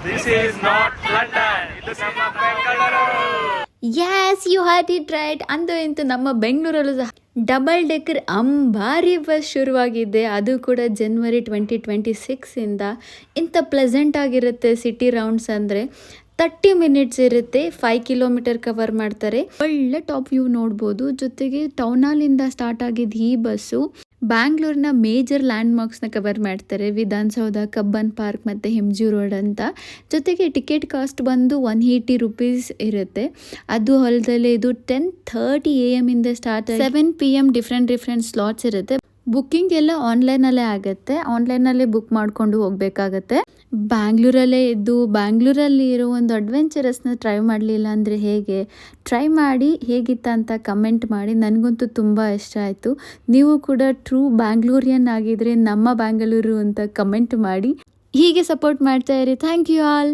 This is not London. ಇದು ನಮ್ಮ Bengaluru. Yes you had it right. ಅಂದು ಇಂತು ನಮ್ಮ ಬೆಂಗಳೂರಲ್ಲೂ ಸಹ ಡಬಲ್ ಡೆಕ್ಕರ್ ಅಂಬಾರಿ ಬಸ್ ಶುರುವಾಗಿದೆ. ಅದು ಕೂಡ January 2026ಇಂದ. ಇಂಥ ಪ್ಲೆಸೆಂಟ್ ಆಗಿರುತ್ತೆ ಸಿಟಿ ರೌಂಡ್ಸ್ ಅಂದರೆ. 30 ಮಿನಿಟ್ಸ್ ಇರುತ್ತೆ, 5 ಕಿಲೋಮೀಟರ್ ಕವರ್ ಮಾಡ್ತಾರೆ. ಒಳ್ಳೆ ಟಾಪ್ ವ್ಯೂ ನೋಡ್ಬೋದು. ಜೊತೆಗೆ ಟೌನ್ ಹಾಲಿಂದ ಸ್ಟಾರ್ಟ್ ಆಗಿದ್ದು ಈ ಬಸ್ಸು ಬ್ಯಾಂಗ್ಳೂರಿನ ಮೇಜರ್ ಲ್ಯಾಂಡ್ ಮಾರ್ಕ್ಸ್ನ ಕವರ್ ಮಾಡ್ತಾರೆ. ವಿಧಾನಸೌಧ, ಕಬ್ಬನ್ ಪಾರ್ಕ್ ಮತ್ತು MG ರೋಡ್ ಅಂತ. ಜೊತೆಗೆ ಟಿಕೆಟ್ ಕಾಸ್ಟ್ ಬಂದು 180 ರುಪೀಸ್ ಇರುತ್ತೆ. ಅದು ಹೊಲದಲ್ಲೇ ಇದು 10:30 AM ಇಂದ ಸ್ಟಾರ್ಟ್ 7 PM ಡಿಫ್ರೆಂಟ್ ಸ್ಲಾಟ್ಸ್ ಇರುತ್ತೆ. ಬುಕ್ಕಿಂಗ್ ಎಲ್ಲ ಆನ್ಲೈನಲ್ಲೇ ಆಗುತ್ತೆ. ಆನ್ಲೈನಲ್ಲೇ ಬುಕ್ ಮಾಡಿಕೊಂಡು ಹೋಗಬೇಕಾಗತ್ತೆ. ಬ್ಯಾಂಗ್ಳೂರಲ್ಲೇ ಇದ್ದು ಬ್ಯಾಂಗ್ಳೂರಲ್ಲಿ ಇರೋ ಒಂದು ಅಡ್ವೆಂಚರಸ್ನ ಟ್ರೈ ಮಾಡಲಿಲ್ಲ ಅಂದರೆ ಹೇಗೆ? ಟ್ರೈ ಮಾಡಿ ಹೇಗಿತ್ತ ಅಂತ ಕಮೆಂಟ್ ಮಾಡಿ. ನನಗಂತೂ ತುಂಬ ಇಷ್ಟ ಆಯಿತು. ನೀವು ಕೂಡ ಟ್ರೂ ಬ್ಯಾಂಗ್ಳೂರಿಯನ್ ಆಗಿದ್ರೆ ನಮ್ಮ ಬ್ಯಾಂಗಳೂರು ಅಂತ ಕಮೆಂಟ್ ಮಾಡಿ. ಹೀಗೆ ಸಪೋರ್ಟ್ ಮಾಡ್ತಾ ಇರಿ. Thank you all.